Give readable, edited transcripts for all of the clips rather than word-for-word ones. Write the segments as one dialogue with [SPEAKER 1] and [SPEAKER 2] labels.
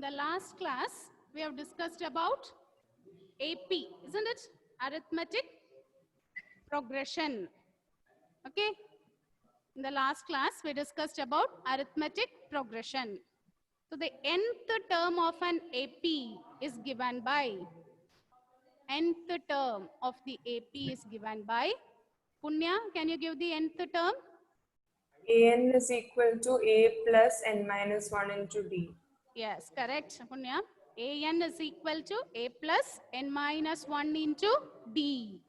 [SPEAKER 1] In the last class, we have discussed about AP, isn't it? Arithmetic progression. Okay. In the last class, we discussed about arithmetic progression. So the nth term of an AP is given by, nth term of the AP is given by, Punya, can you give the nth term?
[SPEAKER 2] An is equal to a plus n minus 1 into d.
[SPEAKER 1] Yes, correct, Punya. An is equal to a plus n minus 1 into d.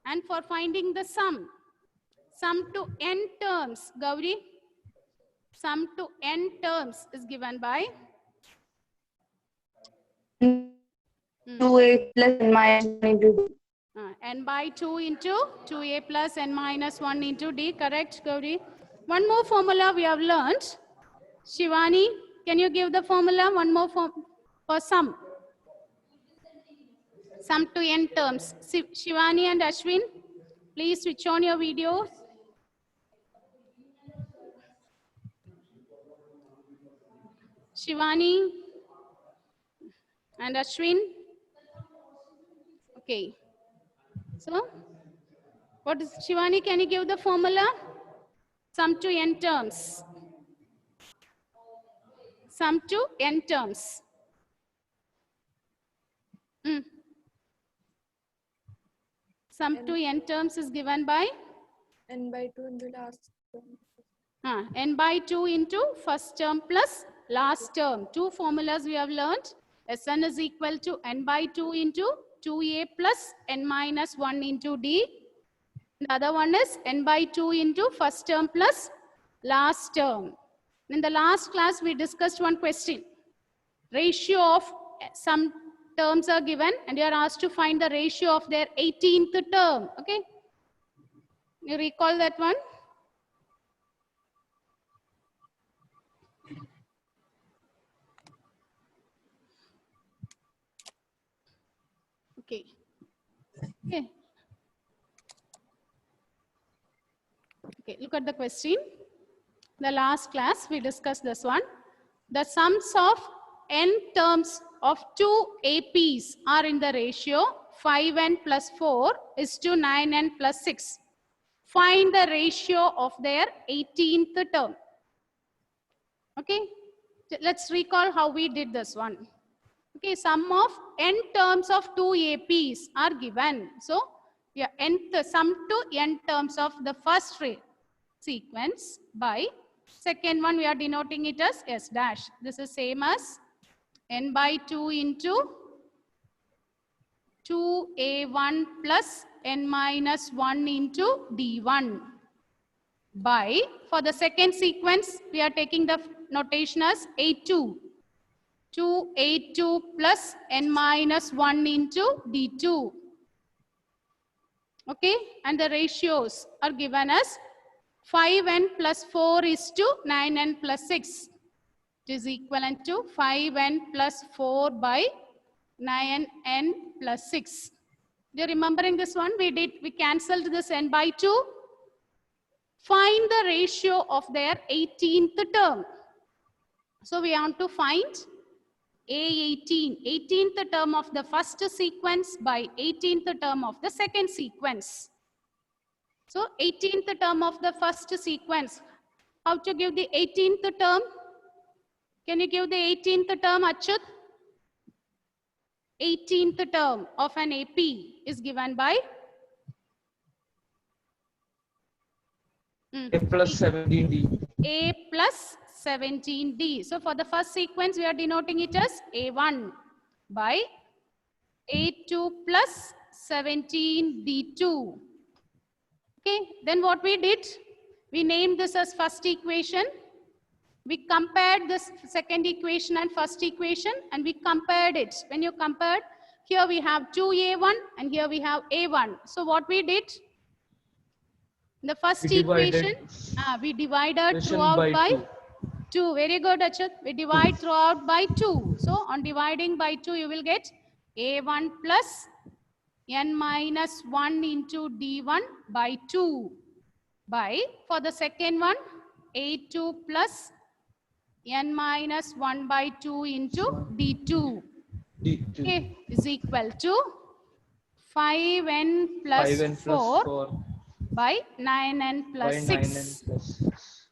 [SPEAKER 1] And for finding the sum to n terms, Gauri, sum to n terms is given by
[SPEAKER 3] 2a plus n minus 1 into d.
[SPEAKER 1] n by 2 into 2a plus n minus 1 into d. Correct, Gauri. One more formula we have learned. Shivani, can you give the formula? One more for sum. Sum to n terms. Shivani and Ashwin, please switch on your videos. Shivani and Ashwin. Okay. So, what is Shivani? Can you give the formula? Sum to n terms. Sum to n terms. Sum to n terms is given by
[SPEAKER 3] n by 2 into last term.
[SPEAKER 1] N by 2 into first term plus last term. Two formulas we have learned. Sn is equal to n by 2 into 2a plus n minus 1 into d. The other one is n by 2 into first term plus last term. In the last class, we discussed one question. Ratio of some terms are given and you are asked to find the ratio of their 18th term. Okay? You recall that one? Okay. Okay. Okay, look at the question. The last class, we discussed this one. The sums of n terms of two APs are in the ratio 5n plus 4 is to 9n plus 6. Find the ratio of their 18th term. Okay, let's recall how we did this one. Okay, sum of n terms of two APs are given. So, yeah, sum to n terms of the first sequence by second one we are denoting it as S dash. This is same as n by 2 into 2a1 plus n minus 1 into d1 by, for the second sequence we are taking the notation as a2. 2a2 plus n minus 1 into d2. Okay, and the ratios are given as 5n plus 4 is to 9n plus 6. It is equivalent to 5n plus 4 by 9n plus 6. You're remembering this one? We cancelled this n by 2. Find the ratio of their 18th term. So we want to find A18, 18th term of the first sequence by 18th term of the second sequence. So 18th term of the first sequence. How to give the 18th term? Can you give the 18th term, Achyut? 18th term of an AP is given by
[SPEAKER 4] A plus 17D.
[SPEAKER 1] A plus 17D. So for the first sequence, we are denoting it as A1 by A2 plus 17D2. Okay, then what we did? We named this as first equation. We compared this second equation and first equation and we compared it. When you compared, here we have 2A1 and here we have A1. So what we did? The first equation, we divided throughout by 2. Very good, Achyut. We divide throughout by 2. So on dividing by 2, you will get A1 plus n minus 1 into D1 by 2 by, for the second one, A2 plus n minus 1 by 2 into d2.
[SPEAKER 4] D2.
[SPEAKER 1] Okay, is equal to 5n plus
[SPEAKER 4] 5n plus
[SPEAKER 1] 4
[SPEAKER 4] 4
[SPEAKER 1] by 9n plus
[SPEAKER 4] by
[SPEAKER 1] 6.
[SPEAKER 4] 9n plus 6.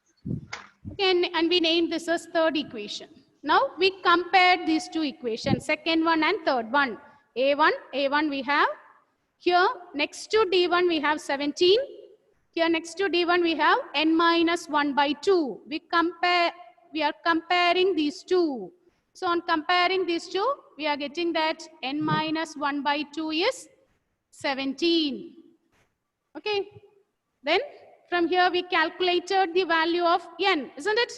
[SPEAKER 1] Okay, and we named this as third equation. Now we compared these two equations, second one and third one. A1 we have. Here next to D1 we have 17. Here next to D1 we have n minus 1 by 2. We are comparing these two. So on comparing these two, we are getting that n minus 1 by 2 is 17. Okay. Then from here we calculated the value of n, isn't it?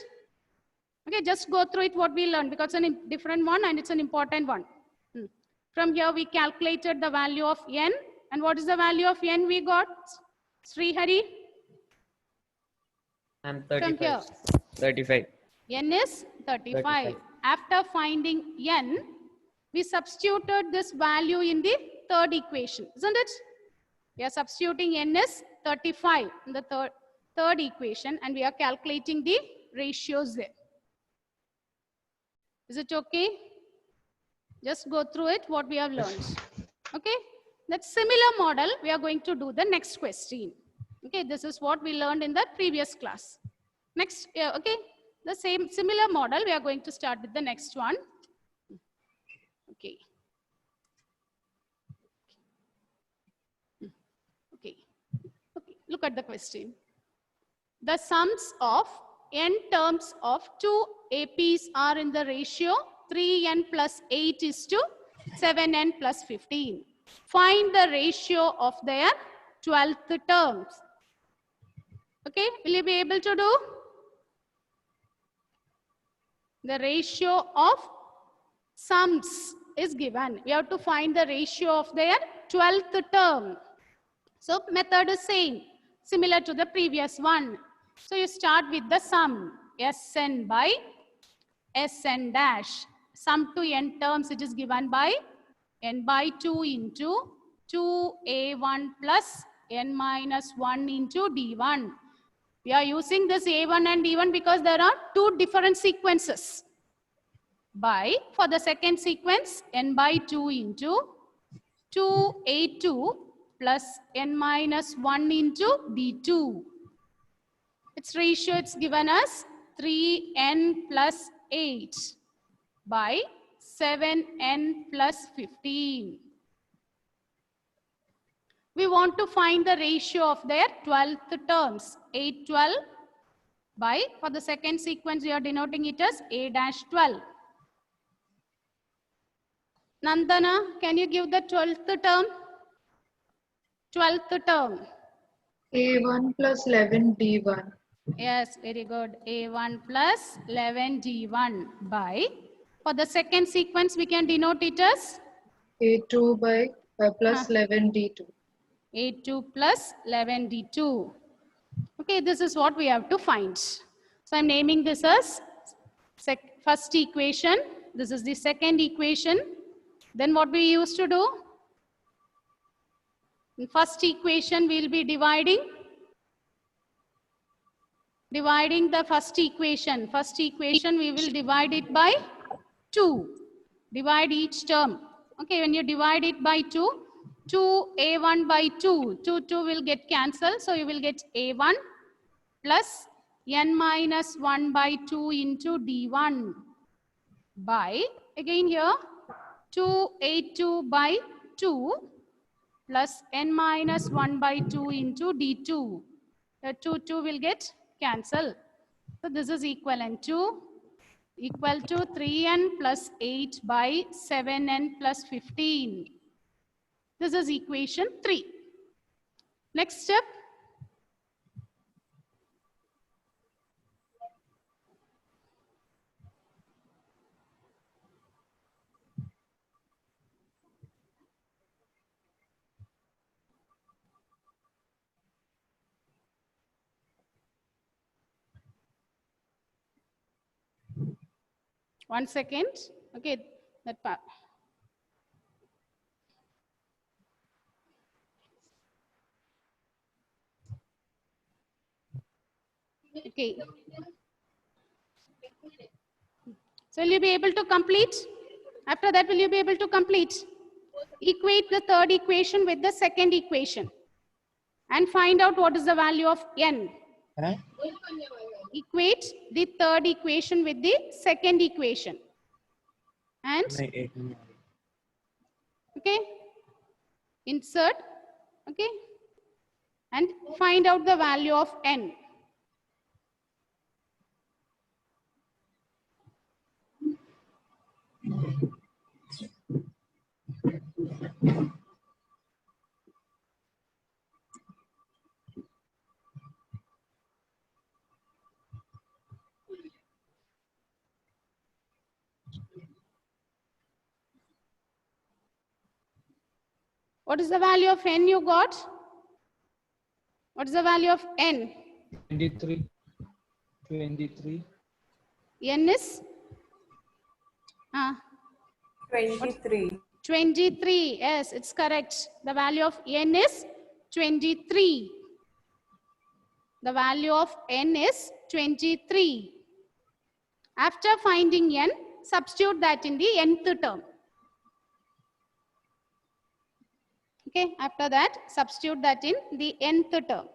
[SPEAKER 1] Okay, just go through it what we learned because it's a different one and it's an important one. From here we calculated the value of n, and what is the value of n we got? Srihari?
[SPEAKER 5] I'm
[SPEAKER 1] From
[SPEAKER 5] 35.
[SPEAKER 1] here.
[SPEAKER 5] 35.
[SPEAKER 1] N is 35.
[SPEAKER 5] 35.
[SPEAKER 1] After finding n, we substituted this value in the third equation, isn't it? We are substituting n is 35 in the third equation, and we are calculating the ratios there. Is it okay? Just go through it, what we have learned. Okay? That similar model, we are going to do the next question. Okay, this is what we learned in the previous class. Next, okay, the same similar model, we are going to start with the next one. Okay. Okay. Okay, look at the question. The sums of n terms of two APs are in the ratio 3n plus 8 is to 7n plus 15. Find the ratio of their 12th terms. Okay, will you be able to do? The ratio of sums is given. We have to find the ratio of their 12th term. So method is same, similar to the previous one. So you start with the sum, Sn by Sn dash. Sum to n terms, it is given by n by 2 into 2a1 plus n minus 1 into d1. We are using this a1 and d1 because there are two different sequences. By, for the second sequence, n by 2 into 2a2 plus n minus 1 into d2. Its ratio, it's given as 3n plus 8 by 7n plus 15. We want to find the ratio of their 12th terms. 8, 12 by, for the second sequence, we are denoting it as a dash 12. Nandana, can you give the 12th term? 12th term.
[SPEAKER 3] A1 plus 11 D1.
[SPEAKER 1] Yes, very good. A1 plus 11 D1 by, for the second sequence, we can denote it as
[SPEAKER 3] A2 by plus 11 D2.
[SPEAKER 1] A2 plus 11 D2. Okay, this is what we have to find. So I'm naming this as first equation. This is the second equation. Then what we used to do? In first equation, we'll be dividing the first equation. First equation, we will divide it by 2. Divide each term. Okay, when you divide it by 2, 2a1 by 2, 2 will get cancelled. So you will get a1 plus n minus 1 by 2 into d1 by, again here, 2a2 by 2 plus n minus 1 by 2 into d2. The 2 will get cancelled. So this is equal to 3n plus 8 by 7n plus 15. This is equation 3. Next step. One second. Okay, that part. Okay. So will you be able to complete? After that, will you be able to complete? Equate the third equation with the second equation and find out what is the value of n.
[SPEAKER 4] Eh?
[SPEAKER 1] Equate the third equation with the second equation. And,
[SPEAKER 4] नहीं, एक minute.
[SPEAKER 1] okay, insert, okay, and find out the value of n. What is the value of n you got? What is the value of n?
[SPEAKER 4] 23. 23.
[SPEAKER 1] N is
[SPEAKER 2] 23.
[SPEAKER 1] 23. Yes, it's correct. The value of n is 23. The value of n is 23. After finding n, substitute that in the nth term. Okay, after that, substitute that in the nth term.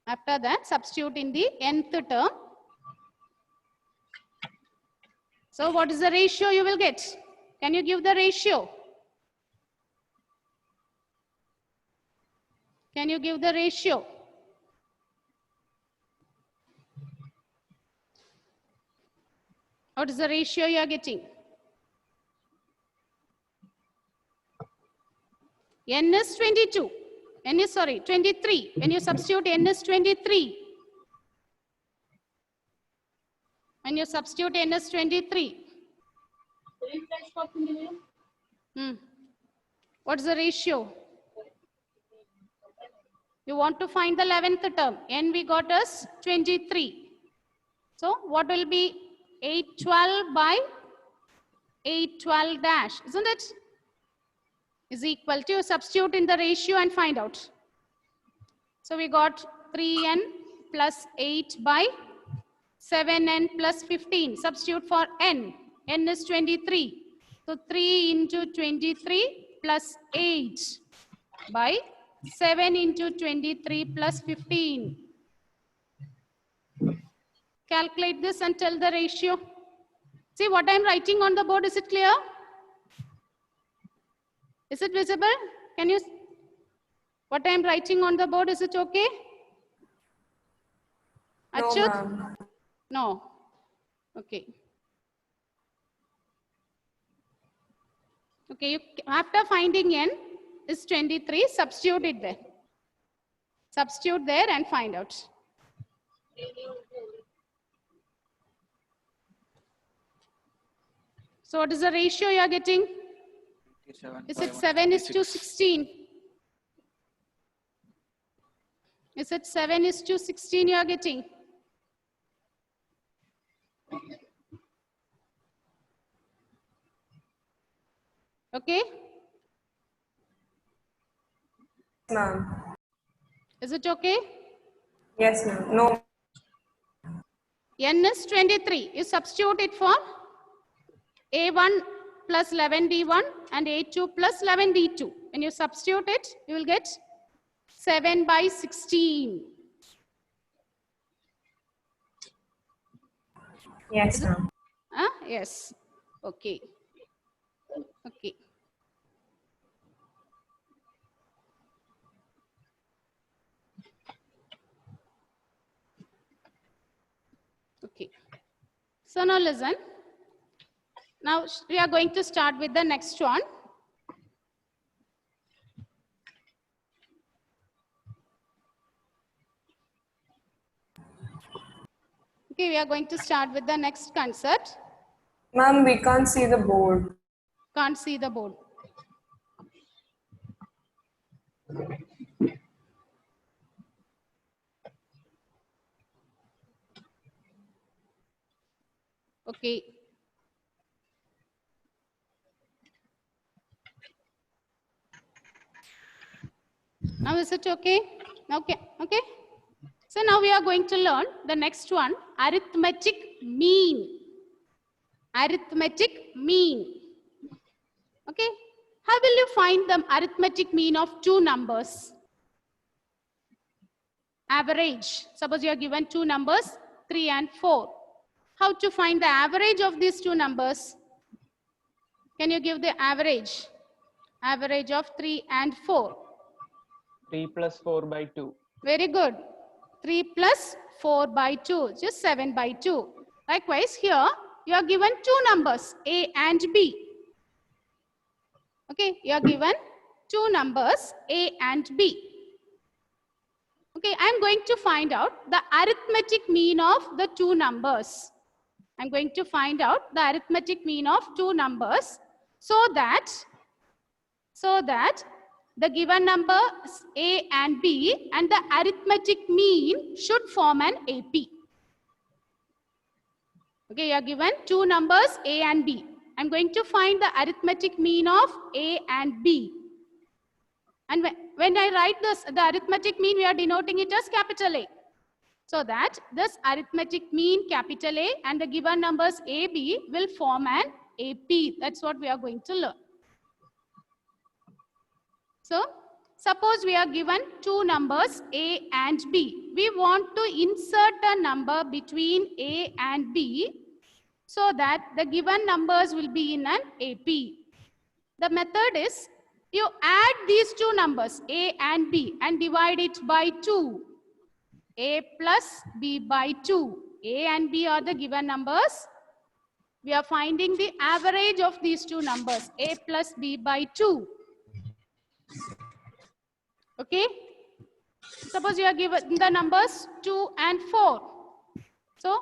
[SPEAKER 1] After that, substitute in the nth term. So what is the ratio you will get? Can you give the ratio? Can you give the ratio? What is the ratio you are getting? N is 22. N is, sorry, 23. When you substitute N is 23. When you substitute N is 23. What is the ratio? You want to find the 11th term. N we got as 23. So what will be 812 by 812 dash, isn't it? Is equal to, substitute in the ratio and find out. So we got 3n plus 8 by 7n plus 15. Substitute for n. N is 23. So 3 into 23 plus 8 by 7 into 23 plus 15. Calculate this and tell the ratio. See what I'm writing on the board. Is it clear? Is it visible? Can you, what I'm writing on the board, is it okay?
[SPEAKER 2] No,
[SPEAKER 1] Achyut?
[SPEAKER 2] ma'am.
[SPEAKER 1] No. Okay. Okay, you, after finding n is 23, substitute it there. Substitute there and find out. So what is the ratio you are getting? Is it 7 is to 16? Is it 7 is to 16 you are getting? Okay.
[SPEAKER 2] Ma'am.
[SPEAKER 1] Is it okay?
[SPEAKER 2] Yes, ma'am. No.
[SPEAKER 1] N is 23. You substitute it for A1 plus 11D1 and A2 plus 11D2. When you substitute it, you will get 7 by 16.
[SPEAKER 2] Yes, ma'am.
[SPEAKER 1] Yes. Okay. Okay. Okay. So now listen. Now we are going to start with the next one. Okay, we are going to start with the next concept.
[SPEAKER 2] Ma'am, we can't see the board.
[SPEAKER 1] Can't see the board. Okay. Now is it okay? Okay, okay. So now we are going to learn the next one, arithmetic mean. Arithmetic mean. Okay. How will you find the arithmetic mean of two numbers? Average. Suppose you are given two numbers, 3 and 4. How to find the average of these two numbers? Can you give the average? Average of 3 and 4.
[SPEAKER 5] 3 plus 4 by 2.
[SPEAKER 1] Very good. 3 plus 4 by 2, just 7 by 2. Likewise, here you are given two numbers, A and B. Okay, you are given two numbers, A and B. Okay, I am going to find out the arithmetic mean of the two numbers. I am going to find out the arithmetic mean of two numbers so that the given numbers A and B and the arithmetic mean should form an AP. Okay, you are given two numbers A and B. I am going to find the arithmetic mean of A and B. And when I write this, the arithmetic mean, we are denoting it as capital A. So that this arithmetic mean capital A and the given numbers AB will form an AP. That's what we are going to learn. So, suppose we are given two numbers A and B. We want to insert a number between A and B so that the given numbers will be in an AP. The method is you add these two numbers A and B and divide it by 2. A plus B by 2. A and B are the given numbers. We are finding the average of these two numbers, A plus B by 2. Okay. Suppose you are given the numbers 2 and 4. So,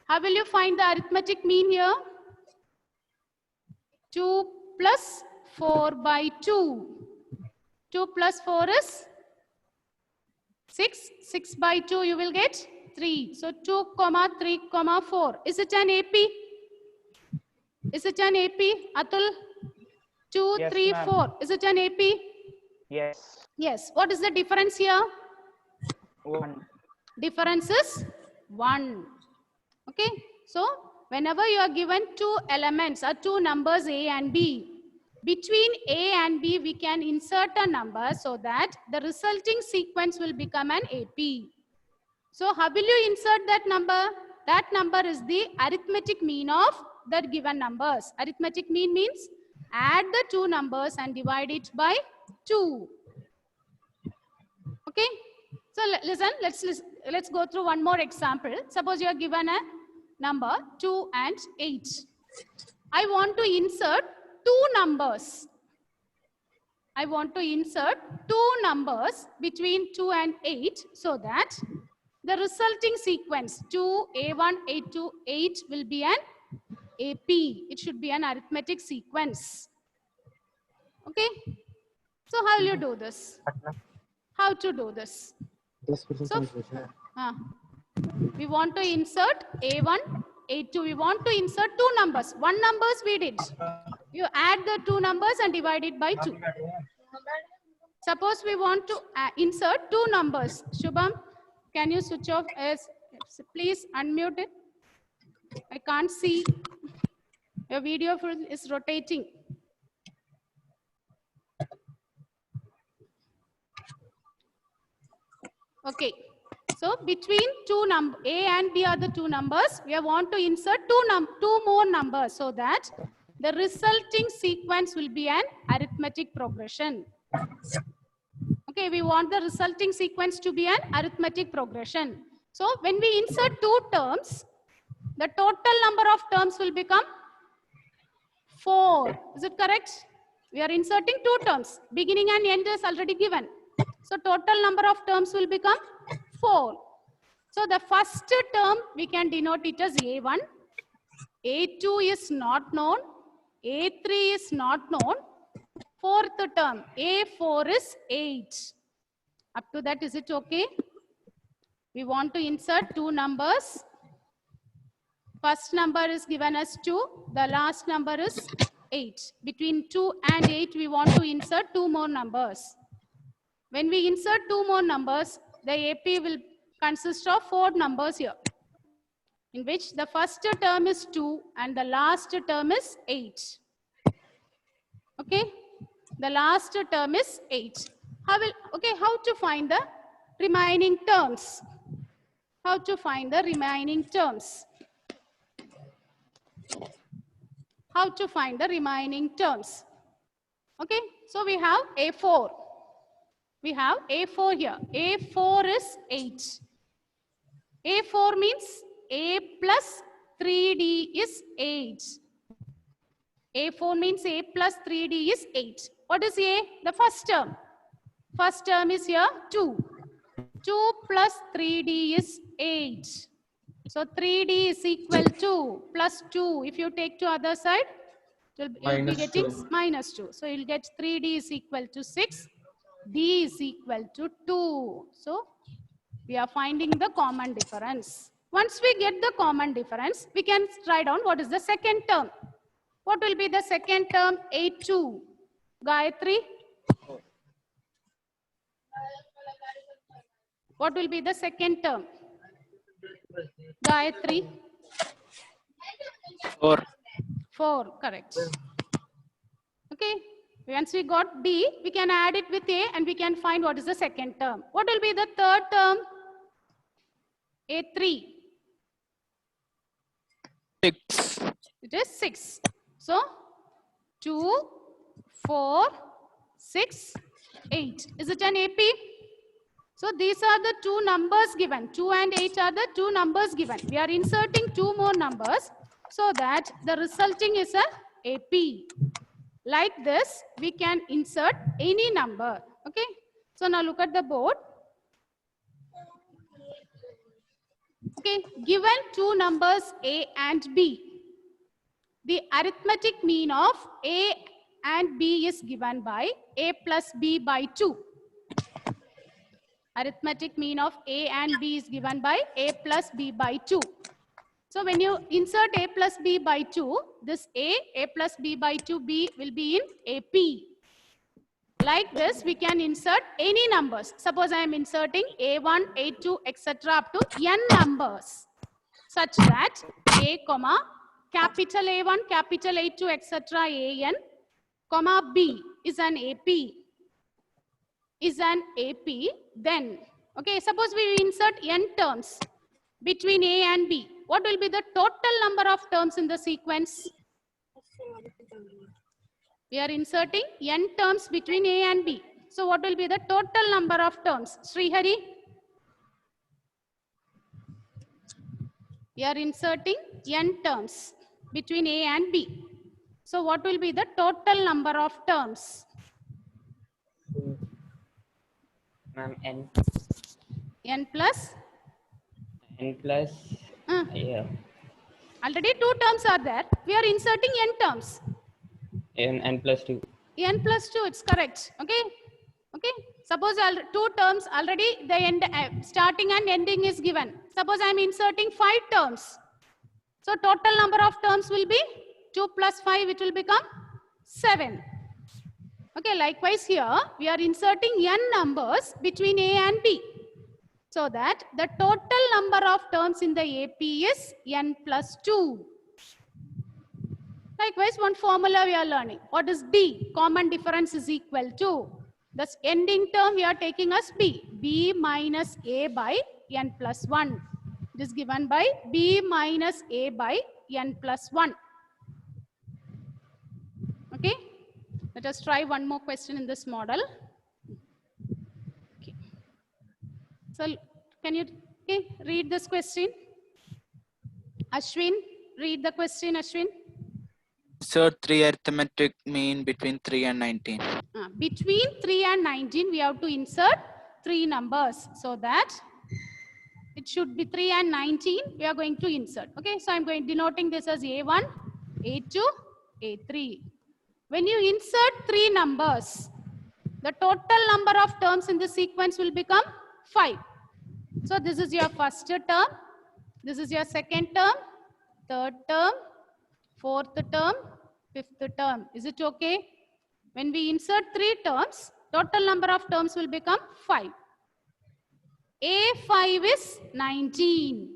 [SPEAKER 1] how will you find the arithmetic mean here? 2 plus 4 by 2. 2 plus 4 is 6. 6 by 2 you will get 3. So 2, 3, 4. Is it an AP? Is it an AP? Atul? 2,
[SPEAKER 5] Yes,
[SPEAKER 1] 3,
[SPEAKER 5] ma'am.
[SPEAKER 1] 4. Is it an AP?
[SPEAKER 5] Yes.
[SPEAKER 1] Yes. What is the difference here?
[SPEAKER 5] 1.
[SPEAKER 1] Difference is 1. Okay. So whenever you are given two elements or two numbers A and B, between A and B we can insert a number so that the resulting sequence will become an AP. So how will you insert that number? That number is the arithmetic mean of the given numbers. Arithmetic mean means add the two numbers and divide it by 2. Okay. So listen, let's go through one more example. Suppose you are given a number 2 and 8. I want to insert two numbers. I want to insert two numbers between 2 and 8 so that the resulting sequence 2, A1, A2, 8 will be an AP. It should be an arithmetic sequence. Okay. So how will you do this? How to do this? So, we want to insert A1, A2. We want to insert two numbers. One numbers we did. You add the two numbers and divide it by 2. Suppose we want to insert two numbers. Shubham, can you switch off? Please unmute it. I can't see. Your video is rotating. Okay. So between two numbers, A and B are the two numbers. We want to insert two more numbers so that the resulting sequence will be an arithmetic progression. Okay, we want the resulting sequence to be an arithmetic progression. So when we insert two terms, the total number of terms will become 4. Is it correct? We are inserting two terms. Beginning and end is already given. So total number of terms will become 4. So the first term we can denote it as A1. A2 is not known. A3 is not known. Fourth term A4 is 8. Up to that, is it okay? We want to insert two numbers. First number is given as 2. The last number is 8. Between 2 and 8 we want to insert two more numbers. When we insert 2 more numbers, the AP will consist of 4 numbers here, in which the first term is 2 and the last term is 8. Okay, the last term is 8. How to find the remaining terms? How to find the remaining terms? How to find the remaining terms? Okay, so we have A4. We have A4 here. A4 is 8. A4 means A plus 3D is 8. A4 means A plus 3D is 8. What is A? The first term. First term is here 2. 2 plus 3D is 8. So 3D is equal to plus 2. If you take to other side, you'll be
[SPEAKER 4] Minus
[SPEAKER 1] getting
[SPEAKER 4] 2.
[SPEAKER 1] minus 2. So you'll get 3D is equal to 6. D is equal to 2. So we are finding the common difference. Once we get the common difference, we can write down what is the second term. What will be the second term? A2. Gayatri? What will be the second term? Gayatri?
[SPEAKER 6] 4.
[SPEAKER 1] 4, correct. Okay, once we got D, we can add it with A and we can find what is the second term. What will be the third term? A3.
[SPEAKER 6] 6.
[SPEAKER 1] It is 6. So, 2, 4, 6, 8. Is it an AP? So, these are the two numbers given. 2 and 8 are the two numbers given. We are inserting 2 more numbers so that the resulting is a AP. Like this, we can insert any number. Okay. So, now look at the board. Okay. Given two numbers A and B, the arithmetic mean of A and B is given by A plus B by 2. Arithmetic mean of A and B is given by A plus B by 2. So when you insert A plus B by 2, this A plus B by 2B will be in AP. Like this, we can insert any numbers. Suppose I am inserting A1, A2, etc. up to n numbers, such that A, comma, capital A1, capital A2, etc. AN, comma B is an AP. Is an AP, then, okay, suppose we insert n terms between A and B. What will be the total number of terms in the sequence? We are inserting n terms between A and B. So what will be the total number of terms? Srihari? We are inserting n terms between A and B. So what will be the total number of terms?
[SPEAKER 7] Ma'am, n
[SPEAKER 1] Plus?
[SPEAKER 7] yeah,
[SPEAKER 1] Already 2 terms are there. We are inserting n terms.
[SPEAKER 7] n plus 2.
[SPEAKER 1] N plus 2, it's correct. Okay. Okay. Suppose 2 terms already the end starting and ending is given. Suppose I am inserting 5 terms. So total number of terms will be 2 plus 5, it will become 7. Okay, likewise here we are inserting n numbers between A and B, so that the total number of terms in the AP is n plus 2. Likewise, one formula we are learning. What is D? Common difference is equal to, the ending term we are taking as B. B minus A by n plus 1. It is given by B minus A by n plus 1. Okay. Let us try one more question in this model. Okay. So, can you read this question? Ashwin, read the question, Ashwin.
[SPEAKER 6] Insert 3 arithmetic mean between 3 and 19.
[SPEAKER 1] Between 3 and 19, we have to insert 3 numbers. So that it should be 3 and 19, we are going to insert. Okay, so I'm going denoting this as A1, A2, A3. When you insert 3 numbers, the total number of terms in the sequence will become 5. So this is your first term, this is your second term, third term, fourth term, fifth term. Is it okay? When we insert 3 terms, Total number of terms will become 5. A5 is 19.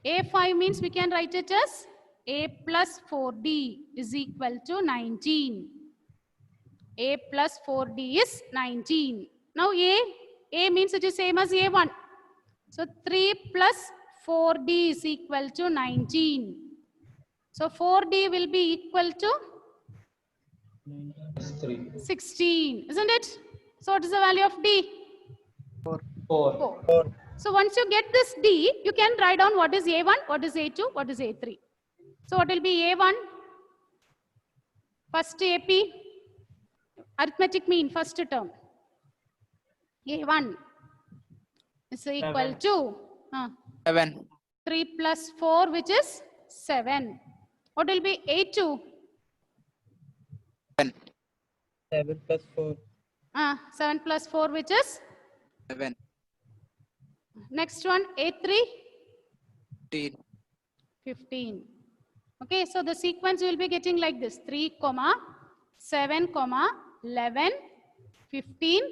[SPEAKER 1] A5 means we can write it as A plus 4D is equal to 19. A plus 4D is 19. Now A means it is same as A1. So 3 plus 4D is equal to 19. So 4D will be equal to
[SPEAKER 4] 3.
[SPEAKER 1] 16, isn't it? So what is the value of D?
[SPEAKER 4] 4.
[SPEAKER 1] 4. So once you get this D, you can write down what is A1, what is A2, what is A3. So what will be A1? First AP, arithmetic mean, first term. A1 is equal to
[SPEAKER 6] 7.
[SPEAKER 1] 3 plus 4, which is 7. What will be A2?
[SPEAKER 6] 7.
[SPEAKER 7] 7 plus 4.
[SPEAKER 1] 7 plus 4, which is
[SPEAKER 6] 7.
[SPEAKER 1] next one, A3?
[SPEAKER 6] 15.
[SPEAKER 1] 15. Okay, so the sequence you will be getting like this: 3, 7, 11, 15,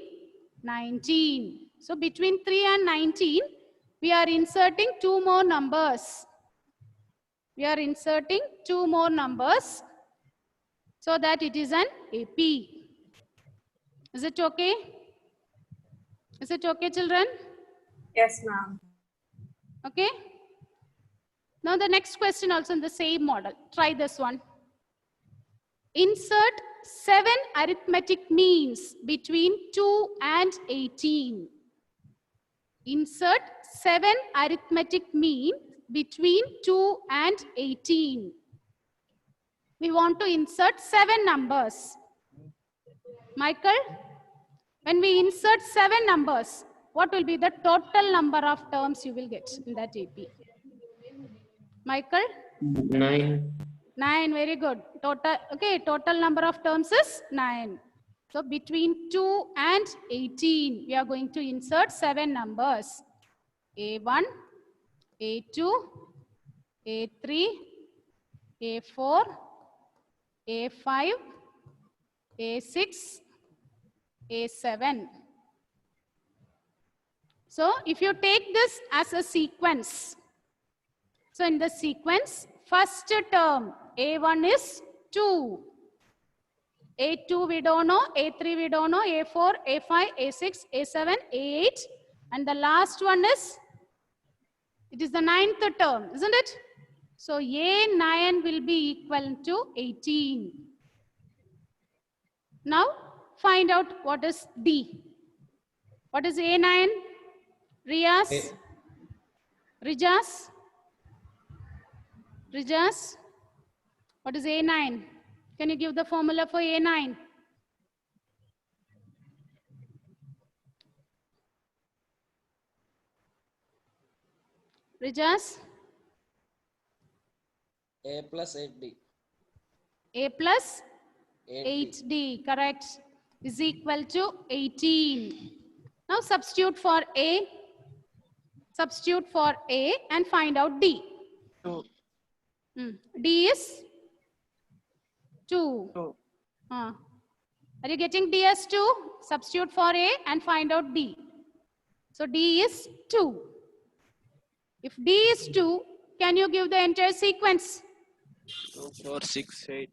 [SPEAKER 1] 19. So between 3 and 19, we are inserting 2 more numbers. We are inserting 2 more numbers so that it is an AP. Is it okay? Is it okay, children?
[SPEAKER 2] Yes, ma'am.
[SPEAKER 1] Okay. Now the next question also in the same model. Try this one. Insert 7 arithmetic means between 2 and 18. Insert 7 arithmetic mean between 2 and 18. We want to insert 7 numbers. Michael, when we insert 7 numbers, what will be the total number of terms you will get in that AP? Michael?
[SPEAKER 7] 9.
[SPEAKER 1] 9, very good. Total number of terms is 9. So between 2 and 18, we are going to insert 7 numbers. A1, A2, A3, A4, A5, A6, A7. So if you take this as a sequence, so in the sequence, first term A1 is 2. A2 we don't know, A3 we don't know, A4, A5, A6, A7, A8. And the last one is, it is the 9th term, isn't it? So A9 will be equal to 18. Now find out what is D. What is A9? Riyas? Rijas? Rijas? What is A9? Can you give the formula for A9? Rijas?
[SPEAKER 8] A plus 8D.
[SPEAKER 1] A plus
[SPEAKER 8] 8D.
[SPEAKER 1] 8D, correct, is equal to 18. Now substitute for A. Substitute for A and find out D.
[SPEAKER 6] 2.
[SPEAKER 1] D is 2.
[SPEAKER 6] 2.
[SPEAKER 1] Are you getting D as 2? Substitute for A and find out D. So D is 2. If D is 2, can you give the entire sequence?
[SPEAKER 6] 2, 4, 6, 8,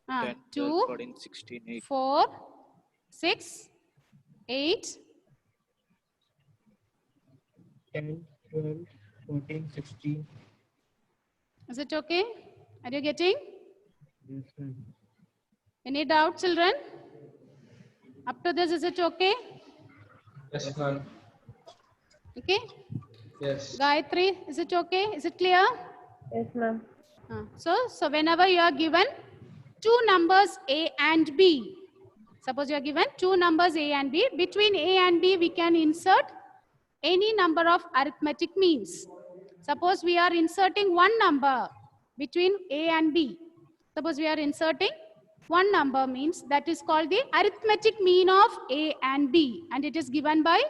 [SPEAKER 6] 10,
[SPEAKER 1] 2,
[SPEAKER 6] 12, 14, 16, 8.
[SPEAKER 1] 4, 6, 8,
[SPEAKER 4] 10, 12, 14, 16.
[SPEAKER 1] is it okay? Are you getting?
[SPEAKER 4] Yes, ma'am.
[SPEAKER 1] Any doubt, children? Up to this, is it okay?
[SPEAKER 4] Yes, ma'am.
[SPEAKER 1] Okay.
[SPEAKER 4] Yes.
[SPEAKER 1] Gayatri, is it okay? Is it clear?
[SPEAKER 3] Yes, ma'am.
[SPEAKER 1] So whenever you are given 2 numbers A and B, suppose you are given 2 numbers A and B, between A and B we can insert any number of arithmetic means. Suppose we are inserting 1 number between A and B. Suppose we are inserting 1 number means that is called the arithmetic mean of A and B, and it is given by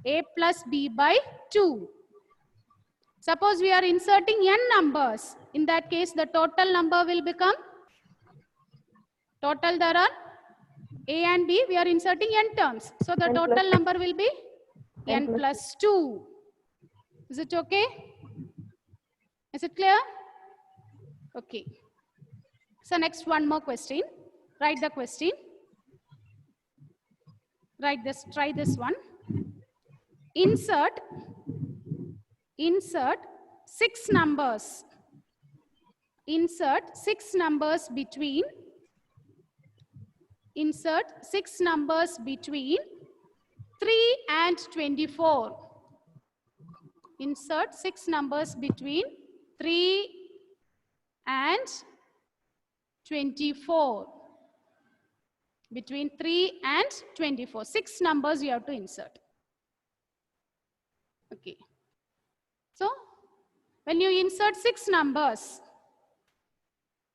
[SPEAKER 1] A plus B by 2. Suppose we are inserting n numbers. In that case, the total number will become, total there are A and B, we are inserting n terms. So the
[SPEAKER 3] N plus
[SPEAKER 1] total number will be
[SPEAKER 3] N
[SPEAKER 1] n
[SPEAKER 3] plus
[SPEAKER 1] plus 2. Is it okay? Is it clear? Okay. So next one more question. Write the question. Write this, try this one. Insert 6 numbers. Insert 6 numbers between 3 and 24. Insert 6 numbers between 3 and 24. Between 3 and 24. 6 numbers you have to insert. Okay. So, when you insert 6 numbers,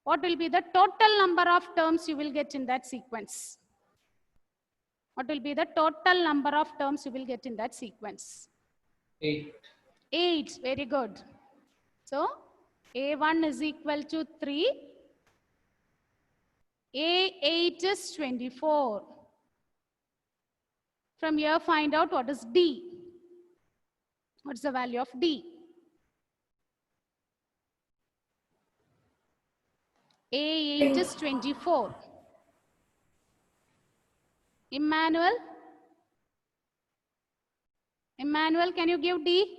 [SPEAKER 1] what will be the total number of terms you will get in that sequence? What will be the total number of terms you will get in that sequence?
[SPEAKER 4] 8.
[SPEAKER 1] 8. Very good. So, A1 is equal to 3. A8 is 24. From here, find out what is D. What's the value of D? A8 is 24. Emmanuel? Emmanuel, can you give D?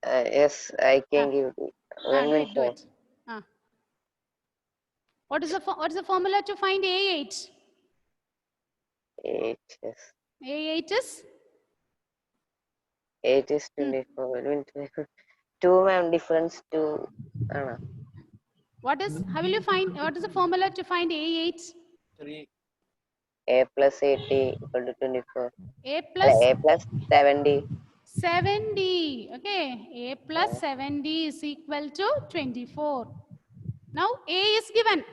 [SPEAKER 9] Yes, I can give you.
[SPEAKER 1] Do it. What is the formula to find A8?
[SPEAKER 9] 8, yes.
[SPEAKER 1] A8 is?
[SPEAKER 9] 8 is 24. 2, ma'am, difference 2.
[SPEAKER 1] How will you find, what is the formula to find A8?
[SPEAKER 6] 3.
[SPEAKER 9] A plus 80 equal to 24.
[SPEAKER 1] A plus?
[SPEAKER 9] A plus 70.
[SPEAKER 1] 70. Okay. A plus 70 is equal to 24. Now A is given.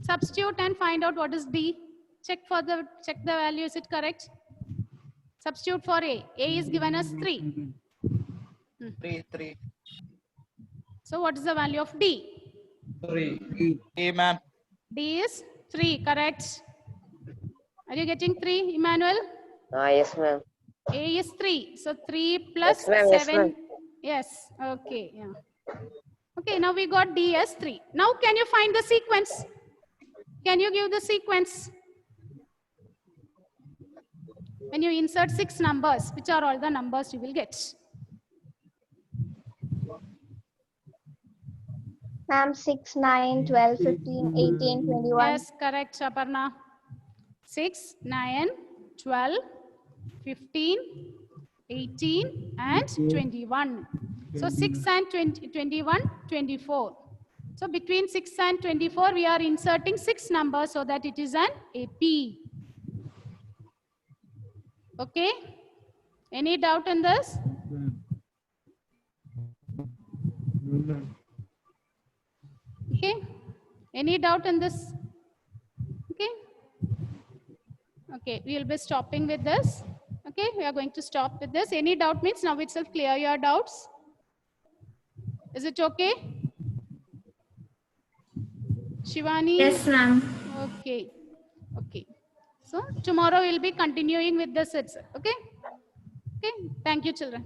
[SPEAKER 1] Substitute and find out what is D. Check the value. Is it correct? Substitute for A. A is given as 3.
[SPEAKER 6] 3.
[SPEAKER 1] So what is the value of D?
[SPEAKER 4] 3.
[SPEAKER 6] A, ma'am.
[SPEAKER 1] D is 3. Correct. Are you getting 3, Emmanuel?
[SPEAKER 9] Yes, ma'am.
[SPEAKER 1] A is 3. So 3 plus
[SPEAKER 9] Yes, ma'am.
[SPEAKER 1] 7. Yes. Okay. Yeah. Okay. Now we got D as 3. Now can you find the sequence? Can you give the sequence? When you insert 6 numbers, which are all the numbers you will get?
[SPEAKER 3] Ma'am, 6, 9, 12, 15, 18, 21.
[SPEAKER 1] Yes, correct, Aparna. 6, 9, 12, 15, 18, and 21. So 6 and 21, 24. So between 6 and 24, we are inserting 6 numbers so that it is an AP. Okay? Any doubt in this? Okay? Any doubt in this? Okay? Okay, we will be stopping with this. Okay, we are going to stop with this. Any doubt means now itself clear your doubts. Is it okay? Shivani?
[SPEAKER 10] Yes, ma'am.
[SPEAKER 1] Okay. Okay. So tomorrow we'll be continuing with this. Okay? Okay. Thank you, children.